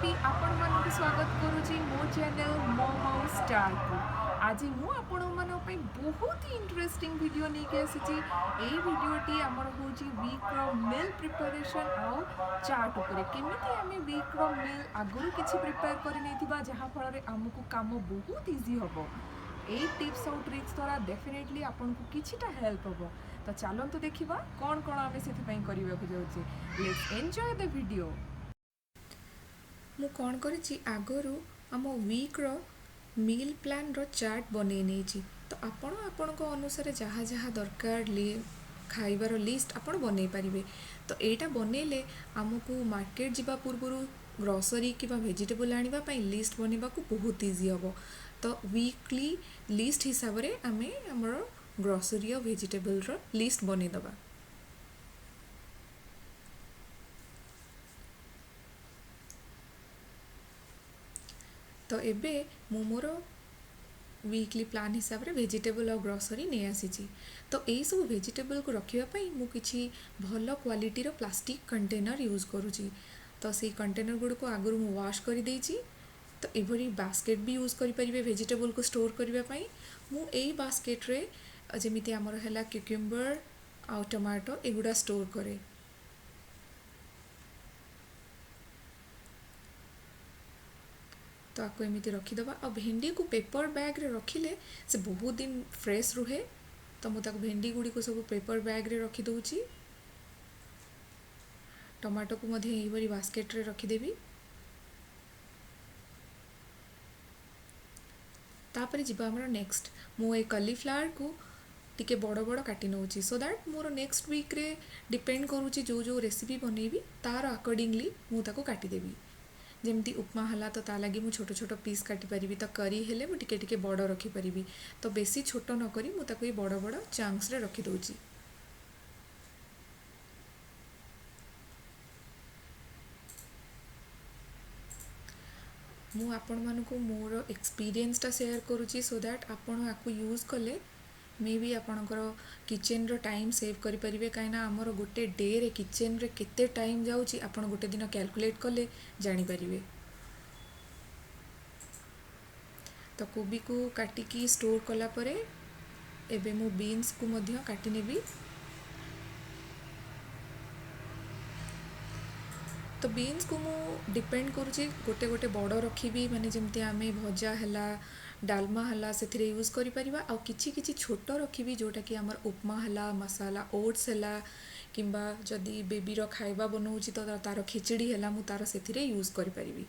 भी आपण मानक स्वागत करुची मो चैनल मॉम हाउस स्टार को। आज मु आपण मानक पे बहुत ही इंटरेस्टिंग वीडियो लेके आसीची। ए वीडियोटी हमर होची वीक रो मील प्रिपरेशन आउ चार्ट ऊपर केमिति हमें वीक रो मील आगुरु किछि प्रिपेयर करि नेथिबा जहा फल रे हमकु काम बहुत इजी हबो। ए टिप्स और ट्रिक्स द्वारा डेफिनेटली आपन को किछिटा हेल्प हबो। तो चलंतु देखिबा कोन कोन हमें सेति पई करिबा को जाउची। Let's enjoy the video. ମୁଁ କ'ଣ କରିଛି ଆଗରୁ ଆମ ୱିକ୍ର ମିଲ୍ ପ୍ଲାନ୍ର ଚାର୍ଟ ବନେଇ ନେଇଛି। ତ ଆପଣ ଆପଣଙ୍କ ଅନୁସାରେ ଯାହା ଯାହା ଦରକାର ଖାଇବାର ଲିଷ୍ଟ ଆପଣ ବନେଇ ପାରିବେ। ତ ଏଇଟା ବନେଇଲେ ଆମକୁ ମାର୍କେଟ ଯିବା ପୂର୍ବରୁ ଗ୍ରୋସରୀ କିମ୍ବା ଭେଜିଟେବୁଲ୍ ଆଣିବା ପାଇଁ ଲିଷ୍ଟ ବନେଇବାକୁ ବହୁତ ଇଜି ହେବ। ତ ୱିକ୍ଲି ଲିଷ୍ଟ ହିସାବରେ ଆମେ ଆମର ଗ୍ରୋସରୀ ଆଉ ଭେଜିଟେବୁଲ୍ର ଲିଷ୍ଟ ବନେଇଦେବା। तो एबे मु मोर वीकली प्लान हिसाब रे वेजिटेबल और ग्रोसरी नहीं आसी। तो यही सब वेजिटेबल को रखापी मु किछि भल क्वालिटी रो प्लास्टिक कंटेनर यूज करुँची। तो से कंटेनर गुड़ को आगु मु वाश कर देइछि। तो एभरी बास्केट भी यूज करें वेजिटेबल को स्टोर करने। मु एई बास्केट रे जमीती आमर है क्यूक्यूम्बर आ टमाटो एगुड़ा स्टोर करे। तो आपको एमती रखीदबा। आ भेंडी को पेपर बैग रे रखिले से बहुत दिन फ्रेश रुहे। तो मुझे भेंडी गुड़ी को सब पेपर बैग रे रखी दूची। टमाटो को मध्य यही बास्केट रे रखीदेवी। तापर जीवा हमर नेक्स्ट मु ए कॉलीफ्लावर को टिके बड़ बड़ काटी नौची सो दैट मोर नेक्स्ट वीक रे डिपेंड करूची जो जो रेसिपी बनैबी तार अकॉर्डिंगली मु ताको काटी देबी। जमती उपमा हला तो ता लगी मु छोट छोट पीस काटी पारिबी। तो करी हेले मु टिके टिके बड़ रखी पारिबी। तो बेसी छोट न करी मु ताको बड़ बड़ चंक्स रे रखी दउची। मु आपण मानकु मोर एक्सपीरियंसटा शेयर करुची सो दैट आपण आकु यूज कले मे बी आपणकर किचन रो टाइम सेव करि परिबे। काइना हमर गोटे डे रे किचन रे केते टाइम जाउची आपण गोटे दिन कैलकुलेट कले जानि परिबे। तो कोबी को काटिकी स्टोर कला परे एबे मु बीन्स को मध्य काटी नेबी। तो बीन्स को मु डिपेंड करुची गोटे गोटे बड़ रखी माने जमती आमे भजा हला डालमा हला से यूज करि परिबा। आ किछि किछि छोट रखी जोटा कि आमर उपमा हला मसाला ओट्स हला किंबा जदि बेबी रो खाइबा बनौची तो तार खिचड़ी हला मु तार से यूज करि परिबी।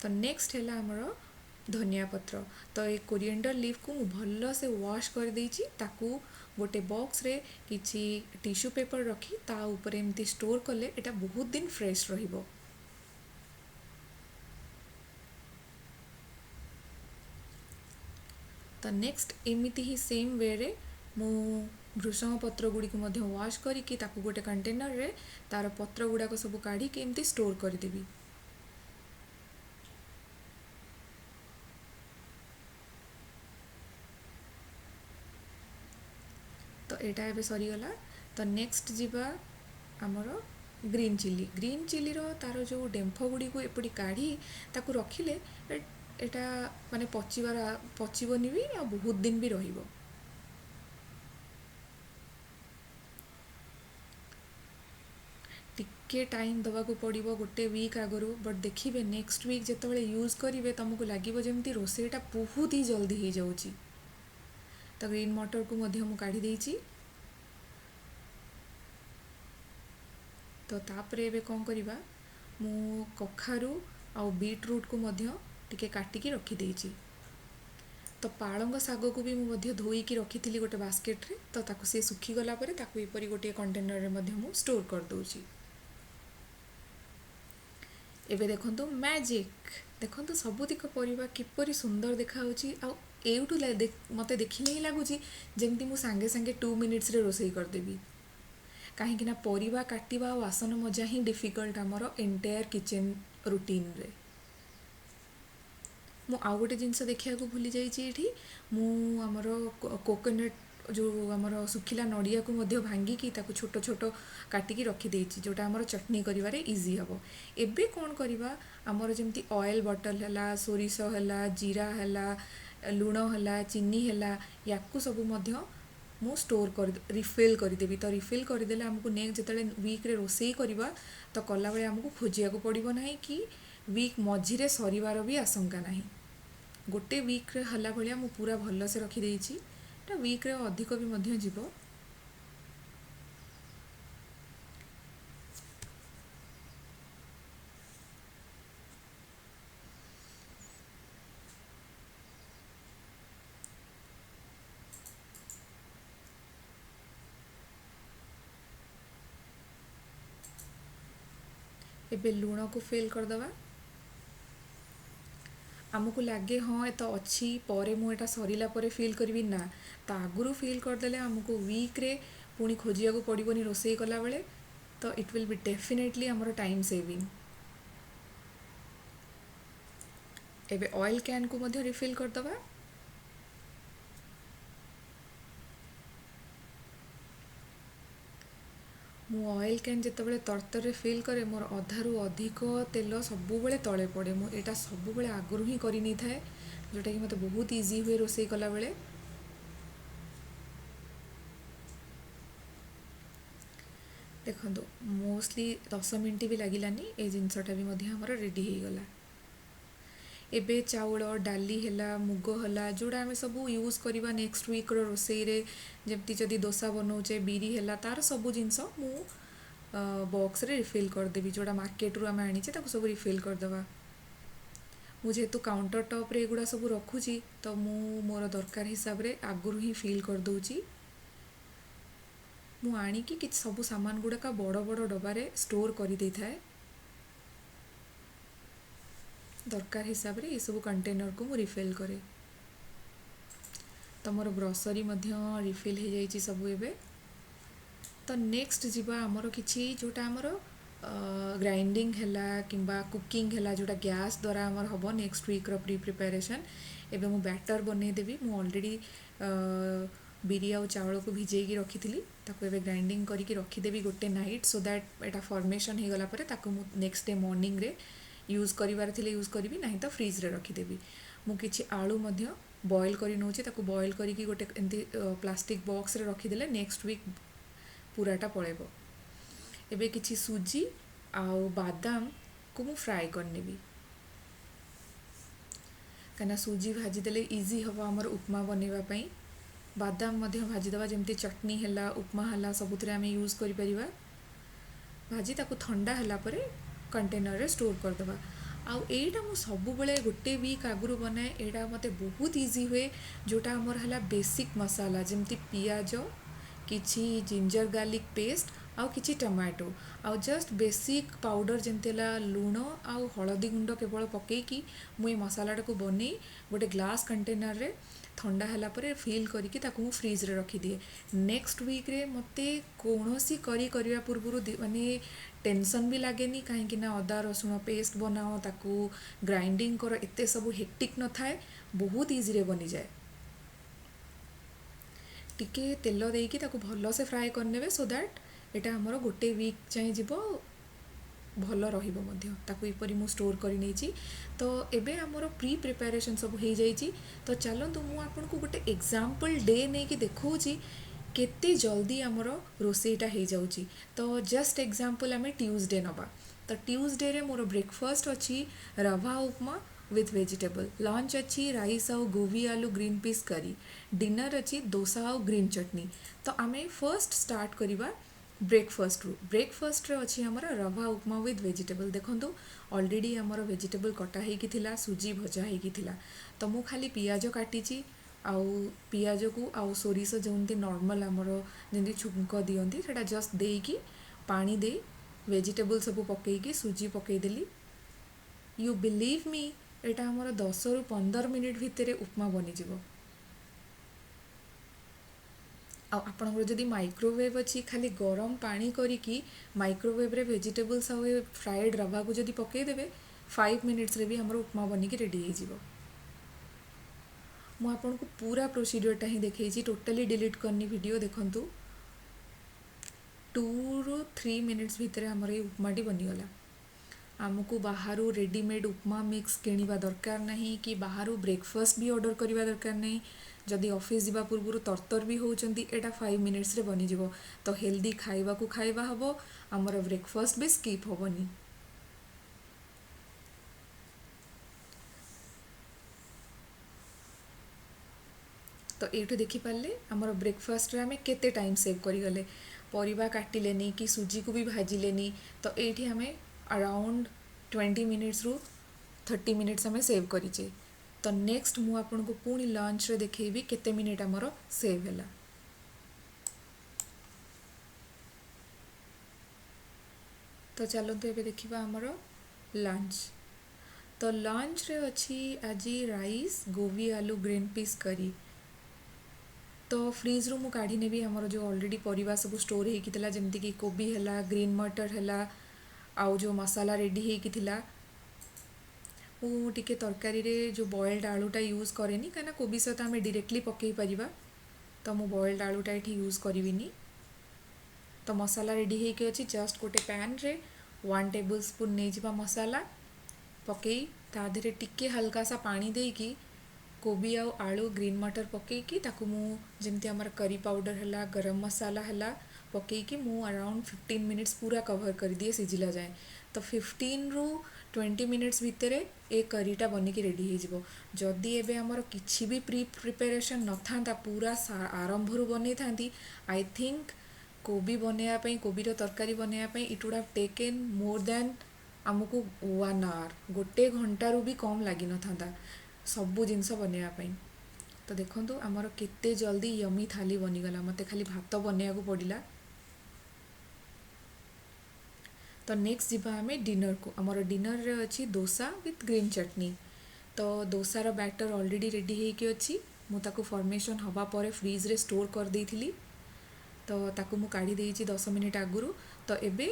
तो नेक्स्ट है आमर धनिया पत्र। तो ये कोरिएंडर लीफ को मु भल से वॉश कर देइची। ताकू गोटे बॉक्स रे किछि टिश्यू पेपर रखी ता ऊपर एमती स्टोर कले एटा बहुत दिन फ्रेश रहिबो। तो नेक्स्ट एमिति ही सेम वे रे मु भृषंग पत्र गुड़ी को मध्य वॉश करिकी ताकू गोटे कंटेनर रे तार पत्र गुड़ाक सब काढ़ी के एमती स्टोर कर देबी। तो एटा एबे सरीगला। तो नेक्स्ट जीवा आमर ग्रीन चिली रो तार जो डेम्फ गुड़ी को एपटी काढ़ी ताकू रखिले एटा माने पचिबनी भी आ बहुत दिन भी रहिबो। टिके टाइम दवा को पड़िबो गोटे वीक आगरू। बट देखिबे नेक्स्ट वीक जेतबेले यूज करिवे तुमको लागिबो जेमती रोसेईटा बहुत ही जल्दी हो जाउची। तो ग्रीन मटर को मध्य मु काढ़ी देइची। तो तापरे एबे कौन करिबा मु कखारू आ बीटरूट को मध्य टिके काटिकी रखी देइची। तो पालंग साग को भी मु मध्य धोईकी रखी गोटे बास्केट रे। तो ताकू से सुखी गला परे ताकू एपरी गोटे कंटेनर रे मध्य मु स्टोर कर दउची। एबे देखंतु मैजिक देखंतु सबुतिक परिबा किपरि सुंदर देखा होची। आ एउठू मते देखिले ही लगुची जेमती मु सांगे सांगे 2 मिनिट्स रे रोसई कर देबी। कहीं ना परिबा काटिबा आ वासन मजा ही डिफिकल्ट आमर एंटायर किचन रूटीन रे। मु आउ गोटे जिनस देखिया को भूली जाइए। मु आमर कोकोनट ଯେଉଁ ଆମର ଶୁଖିଲା ନଡ଼ିଆକୁ ମଧ୍ୟ ଭାଙ୍ଗିକି ତାକୁ ଛୋଟ ଛୋଟ କାଟିକି ରଖିଦେଇଛି, ଯେଉଁଟା ଆମର ଚଟନି କରିବାରେ ଇଜି ହେବ। ଏବେ କ'ଣ କରିବା, ଆମର ଯେମିତି ଅଏଲ୍ ବଟଲ୍ ହେଲା, ସୋରିଷ ହେଲା, ଜିରା ହେଲା, ଲୁଣ ହେଲା, ଚିନି ହେଲା, ୟାକୁ ସବୁ ମଧ୍ୟ ମୁଁ ଷ୍ଟୋର୍ କରି ରିଫିଲ୍ କରିଦେବି। ତ ରିଫିଲ୍ କରିଦେଲେ ଆମକୁ ନେକ୍ସଟ ଯେତେବେଳେ ୱିକ୍ରେ ରୋଷେଇ କରିବା ତ କଲାବେଳେ ଆମକୁ ଖୋଜିବାକୁ ପଡ଼ିବ ନାହିଁ କି ୱିକ୍ ମଝିରେ ସରିବାର ବି ଆଶଙ୍କା ନାହିଁ। ଗୋଟେ ୱିକ୍ରେ ହେଲା ଭଳିଆ ମୁଁ ପୁରା ଭଲସେ ରଖିଦେଇଛି। ଏଟା ୱିକ୍ରେ ଅଧିକ ବି ମଧ୍ୟ ଯିବ। ଏବେ ଲୁଣକୁ ଫିଲ୍ କରିଦେବା। ଆମକୁ ଲାଗେ ହଁ ଏତ ଅଛି, ପରେ ମୁଁ ଏଟା ସରିଲା ପରେ ଫିଲ୍ କରିବି, ନା, ତା ଆଗରୁ ଫିଲ୍ କରିଦେଲେ ଆମକୁ ୱିକ୍ରେ ପୁଣି ଖୋଜିବାକୁ ପଡ଼ିବନି ରୋଷେଇ କଲାବେଳେ। ତ ଇଟ୍ ୱିଲ୍ ବି ଡେଫିନେଟଲି ଆମର ଟାଇମ୍ ସେଭିଂ। ଏବେ ଅଏଲ୍ କ୍ୟାନ୍କୁ ମଧ୍ୟ ରିଫିଲ୍ କରିଦେବା। ମୁଁ ଅଏଲ୍ କ୍ୟାନ୍ ଯେତେବେଳେ ତରତରରେ ଫିଲ୍ କରେ ମୋର ଅଧାରୁ ଅଧିକ ତେଲ ସବୁବେଳେ ତଳେ ପଡ଼େ। ମୁଁ ଏଇଟା ସବୁବେଳେ ଆଗରୁ ହିଁ କରି ନେଇଥାଏ, ଯେଉଁଟାକି ମୋତେ ବହୁତ ଇଜି ହୁଏ ରୋଷେଇ କଲାବେଳେ। ଦେଖନ୍ତୁ ମୋଷ୍ଟଲି 10 ମିନିଟ୍ ବି ଲାଗିଲାନି, ଏ ଜିନିଷଟା ବି ମଧ୍ୟ ଆମର ରେଡ଼ି ହେଇଗଲା। ଏବେ ଚାଉଳ, ଡାଲି ହେଲା, ମୁଗ ହେଲା, ଯେଉଁଟା ଆମେ ସବୁ ୟୁଜ୍ କରିବା ନେକ୍ସଟ ୱିକ୍ର ରୋଷେଇରେ, ଯେମିତି ଯଦି ଦୋସା ବନାଉଛେ, ବିରି ହେଲା, ତାର ସବୁ ଜିନିଷ ମୁଁ ବକ୍ସରେ ରିଫିଲ୍ କରିଦେବି। ଯେଉଁଟା ମାର୍କେଟରୁ ଆମେ ଆଣିଛେ ତାକୁ ସବୁ ରିଫିଲ୍ କରିଦେବା। ମୁଁ ଯେହେତୁ କାଉଣ୍ଟର ଟପ୍ରେ ଏଗୁଡ଼ା ସବୁ ରଖୁଛି ତ ମୁଁ ମୋର ଦରକାର ହିସାବରେ ଆଗରୁ ହିଁ ଫିଲ୍ କରିଦେଉଛି। ମୁଁ ଆଣିକି କିଛି ସବୁ ସାମାନ ଗୁଡ଼ାକ ବଡ଼ ବଡ଼ ଡବାରେ ଷ୍ଟୋର୍ କରିଦେଇଥାଏ। ଦରକାର ହିସାବରେ ଏସବୁ କଣ୍ଟେନରକୁ ମୁଁ ରିଫିଲ୍ କରେ। ତ ମୋର ଗ୍ରୋସରୀ ମଧ୍ୟ ରିଫିଲ୍ ହେଇଯାଇଛି ସବୁ ଏବେ। ତ ନେକ୍ସଟ ଯିବା ଆମର କିଛି ଯେଉଁଟା ଆମର ଗ୍ରାଇଣ୍ଡିଙ୍ଗ ହେଲା କିମ୍ବା କୁକିଂ ହେଲା, ଯେଉଁଟା ଗ୍ୟାସ୍ ଦ୍ୱାରା ଆମର ହେବ ନେକ୍ସଟ ୱିକ୍ର ପ୍ରିପାରେସନ୍। ଏବେ ମୁଁ ବ୍ୟାଟର୍ ବନେଇଦେବି। ମୁଁ ଅଲରେଡ଼ି ବିରି ଆଉ ଚାଉଳକୁ ଭିଜେଇକି ରଖିଥିଲି, ତାକୁ ଏବେ ଗ୍ରାଇଣ୍ଡିଙ୍ଗ କରିକି ରଖିଦେବି ଗୋଟେ ନାଇଟ୍, ସୋ ଦ୍ୟାଟ୍ ଏଇଟା ଫର୍ମେସନ୍ ହେଇଗଲା ପରେ ତାକୁ ମୁଁ ନେକ୍ସଟ ଡେ ମର୍ଣ୍ଣିଂରେ ୟୁଜ୍ କରିବାର ଥିଲେ ୟୁଜ୍ କରିବି, ନାହିଁ ତ ଫ୍ରିଜ୍ରେ ରଖିଦେବି। ମୁଁ କିଛି ଆଳୁ ମଧ୍ୟ ବଏଲ୍ କରି ନେଉଛି, ତାକୁ ବଏଲ୍ କରିକି ଗୋଟେ ଏମିତି ପ୍ଲାଷ୍ଟିକ୍ ବକ୍ସରେ ରଖିଦେଲେ ନେକ୍ସଟ ୱିକ୍ ପୁରାଟା ପଳେଇବ। ଏବେ କିଛି ସୁଜି ଆଉ ବାଦାମକୁ ମୁଁ ଫ୍ରାଏ କରିନେବି, କାହିଁକିନା ସୁଜି ଭାଜିଦେଲେ ଇଜି ହେବ ଆମର ଉପମା ବନେଇବା ପାଇଁ। ବାଦାମ ମଧ୍ୟ ଭାଜିଦେବା, ଯେମିତି ଚଟନି ହେଲା, ଉପମା ହେଲା, ସବୁଥିରେ ଆମେ ୟୁଜ୍ କରିପାରିବା। ଭାଜି ତାକୁ ଥଣ୍ଡା ହେଲା ପରେ କଣ୍ଟେନରରେ ଷ୍ଟୋର୍ କରିଦେବା। ଆଉ ଏଇଟା ମୁଁ ସବୁବେଳେ ଗୋଟେ ୱିକ୍ ଆଗରୁ ବନାଏ। ଏଇଟା ମୋତେ ବହୁତ ଇଜି ହୁଏ। ଯେଉଁଟା ଆମର ହେଲା ବେସିକ୍ ମସଲା, ଯେମିତି ପିଆଜ, କିଛି ଜିଞ୍ଜର ଗାର୍ଲିକ୍ ପେଷ୍ଟ ଆଉ କିଛି ଟମାଟୋ, ଆଉ ଜଷ୍ଟ ବେସିକ୍ ପାଉଡ଼ର ଯେମିତି ହେଲା ଲୁଣ ଆଉ ହଳଦୀ ଗୁଣ୍ଡ କେବଳ ପକେଇକି ମୁଁ ଏ ମସଲାଟାକୁ ବନେଇ ଗୋଟେ ଗ୍ଲାସ୍ କଣ୍ଟେନରରେ ଥଣ୍ଡା ହେଲା ପରେ ଫିଲ୍ କରିକି ତାକୁ ମୁଁ ଫ୍ରିଜ୍ରେ ରଖିଦିଏ। ନେକ୍ସଟ ୱିକ୍ରେ ମୋତେ କୌଣସି କରିବା ପୂର୍ବରୁ ମାନେ ଟେନସନ୍ ବି ଲାଗେନି, କାହିଁକି ନା ଅଦା ରସୁଣ ପେଷ୍ଟ ବନାଅ, ତାକୁ ଗ୍ରାଇଣ୍ଡିଙ୍ଗ କର, ଏତେ ସବୁ ହେକ୍ଟିକ୍ ନଥାଏ, ବହୁତ ଇଜିରେ ବନିଯାଏ। ଟିକେ ତେଲ ଦେଇକି ତାକୁ ଭଲସେ ଫ୍ରାଏ କରିନେବେ, ସୋ ଦ୍ୟାଟ୍ ଏଇଟା ଆମର ଗୋଟେ ୱିକ୍ ଯାଏଁ ଯିବ, ଭଲ ରହିବ ମଧ୍ୟ। ତାକୁ ଏପରି ମୁଁ ଷ୍ଟୋର୍ କରି ନେଇଛି। ତ ଏବେ ଆମର ପ୍ରିପାରେସନ୍ ସବୁ ହେଇଯାଇଛି। ତ ଚାଲନ୍ତୁ ମୁଁ ଆପଣଙ୍କୁ ଗୋଟେ ଏକ୍ଜାମ୍ପଲ୍ ଡେ ନେଇକି ଦେଖାଉଛି କେତେ ଜଲ୍ଦି ଆମର ରୋଷେଇଟା ହେଇଯାଉଛି। ତ ଜଷ୍ଟ ଏକ୍ଜାମ୍ପଲ୍ ଆମେ ଟ୍ୟୁଜଡ଼େ ନେବା। ତ ଟ୍ୟୁଜଡ଼େରେ ମୋର ବ୍ରେକଫାଷ୍ଟ ଅଛି ରଭା ଉପମା ୱିଥ୍ ଭେଜିଟେବଲ୍, ଲଞ୍ଚ ଅଛି ରାଇସ୍ ଆଉ ଗୋବି ଆଲୁ ଗ୍ରୀନ୍ ପିସ୍ କରି, ଡିନର୍ ଅଛି ଦୋସା ଆଉ ଗ୍ରୀନ୍ ଚଟନି। ତ ଆମେ ଫର୍ଷ୍ଟ ଷ୍ଟାର୍ଟ କରିବା ବ୍ରେକଫାଷ୍ଟରୁ। ବ୍ରେକଫାଷ୍ଟରେ ଅଛି ଆମର ରଭା ଉପମା ୱିଥ୍ ଭେଜିଟେବଲ୍। ଦେଖନ୍ତୁ ଅଲରେଡ଼ି ଆମର ଭେଜିଟେବଲ୍ କଟା ହେଇକି ଥିଲା, ସୁଜି ଭଜା ହେଇକି ଥିଲା। ତ ମୁଁ ଖାଲି ପିଆଜ କାଟିଛି, ଆଉ ପିଆଜକୁ ଆଉ ସୋରିଷ ଯେମିତି ନର୍ମାଲ୍ ଆମର ଯେମିତି ଛୁଙ୍କ ଦିଅନ୍ତି ସେଇଟା ଜଷ୍ଟ ଦେଇକି ପାଣି ଦେଇ ଭେଜିଟେବଲ୍ ସବୁ ପକେଇକି ସୁଜି ପକେଇଦେଲି। ୟୁ ବିଲିଭ୍ ମି, ଏଇଟା ଆମର 10ରୁ 15 ମିନିଟ୍ ଭିତରେ ଉପମା ବନିଯିବ। ଆଉ ଆପଣଙ୍କର ଯଦି ମାଇକ୍ରୋୱେଭ୍ ଅଛି, ଖାଲି ଗରମ ପାଣି କରିକି ମାଇକ୍ରୋୱେଭ୍ରେ ଭେଜିଟେବଲ୍ସ ଆଉ ଏ ଫ୍ରାଏଡ଼୍ ରଭାକୁ ଯଦି ପକାଇଦେବେ 5 ମିନିଟ୍ସରେ ବି ଆମର ଉପମା ବନିକି ରେଡ଼ି ହେଇଯିବ। ମୁଁ ଆପଣଙ୍କୁ ପୁରା ପ୍ରୋସିଡ଼ିଓରଟା ହିଁ ଦେଖେଇଛି, ଟୋଟାଲି डिलीट करनी वीडियो। देखंतु 2 ରୁ 3 मिनिट्स भितर आमर ये उपमाटी बनीगला। आमको बाहर रेडीमेड उपमा मिक्स किणवा दरकार नहीं कि बाहर ब्रेकफास्ट भी ऑर्डर करवा दरकार नहीं। जदि ऑफिस जावा पूर्व तरतर भी होचंती एटा 5 मिनिट्स रे बनीजिवो। तो हेल्दी खाइबा को खाइबा हबो, आमर ब्रेकफास्ट भी स्किप होबनी। तो ये देखिपारे आमर ब्रेकफास्ट आम केते टाइम सेव करिगले, परिबा काटिलेनी कि सुजी को भी भाजिलेनी। तो ये आम अराउंड 20 मिनिट्स रु 30 मिनिट्स आम सेव करिचे। तो नेक्स्ट मु आपनको पुणी लंच रे देखेबी केते मिनिट आमर सेव हैला। तो चलते एबे देखिबा आमर लंच। तो लंच रे अच्छी आज राइस, गोभी आलू ग्रीन पीस करी। तो फ्रिज रू काढ़ी नेबी हमर जो ऑलरेडी परिबा सब स्टोर होइकी थिला, जेमती कि कोबी हैला, ग्रीन मटर हैला, आउ जो मसाला रेडी होइकी थिला। मु टिके तरकारी रे जो बॉइल्ड आलूटा यूज करेनी, कहीं कोबी सहित आम डायरेक्टली पकई परिबा। तो मु बॉइल्ड आलूटा ये यूज करिविनी। तो मसाला रेडी होइकी अछि। जस्ट गोटे पैन रे 1 टेबल स्पून नहीं जिबा मसाला पकई, ता देहरे टिके हल्का सा पानी देकी कोबी आउ आलू ग्रीन मटर पकईकी ताकू मु जेमती आमर करी पाउडर हैला, गरम मसाला हैला पकईकी मु अराउंड 15 मिनिट्स पूरा कवर कर दिए सिझिला जाए। तो 15 ରୁ 20 मिनिट्स भितर ए करीटा बनिकी रेडी हो जिवो। जदि एबे आमर किछि भी प्री प्रिपरेशन न थांता, पूरा आरंभ रू बनै थांती, आई थिंक कोबी बनैया पई, कोबीर तरकारी बनैया पई it would have taken more than आमको 1 आवर, गोटे घंटारू भी कम लगी न थांता सबू जिनस बनैया पई। तो देखंतु आमर केते जल्दी यमी थाली बनीगला, मते खाली भात बनैया को पड़िला। तो नेक्स्ट जीवा आमे डिनर को। आमर डिनर रे अछि डोसा विथ ग्रीन चटनी। तो डोसार बैटर ऑलरेडी रेडी होइकी अछि, मु ताको फॉर्मेशन हवा परे फ्रीज रे स्टोर कर देइथिली। तो ताको मु काढ़ी देइछि 10 मिनिट आगुरु। तो एबे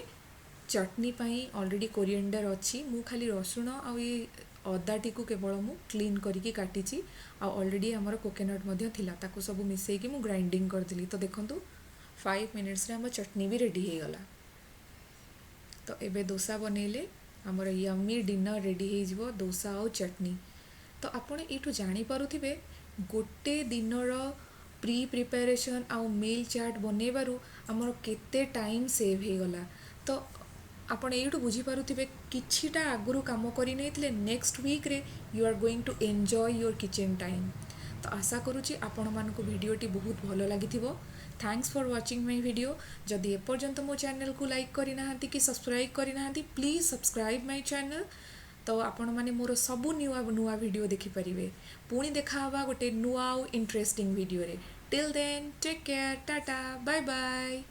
चटनी पाई ऑलरेडी कोरिएंडर अछि, मु खाली रसुण आ ये अदाटी को केवल मु क्लीन करिकी काटिची। आ ऑलरेडी आमर कोकोनट मध्य थिला, ताको सब मिसेकी मु ग्राइंडिंग करदिली। तो देखंतु 5 मिनिट्स रे आमर चटनी भी रेडी हो गला। तो एबे डोसा बनेले आमर यम्मी डिनर रेडी हो जिवो, डोसा और चटनी। तो आपण एठू जानी पारुथिबे गोटे दिनर प्री प्रिपरेशन आउ मील चार्ट बनेबारु आमर केते टाइम सेव हो गला। तो आपण एठू बुझी पारुथिबे किछिटा आगुरु काम करि नैथिले नेक्स्ट वीक रे you are going to enjoy your kitchen time. तो आशा करूची आपण मानकु वीडियोटी बहुत भलो लागिथिबो। Thanks for watching my video. जदि एपर्यंत मो चैनल को लाइक करि नाहंती कि सब्सक्राइब करि नाहंती, प्लीज सब्सक्राइब माय चैनल। तो आपण माने मोर सबु नुआ वीडियो देखि परिबे। पुणी देखा हवा गोटे नुआ इंटरेस्टिंग वीडियो रे। Till then take care, tata, bye bye.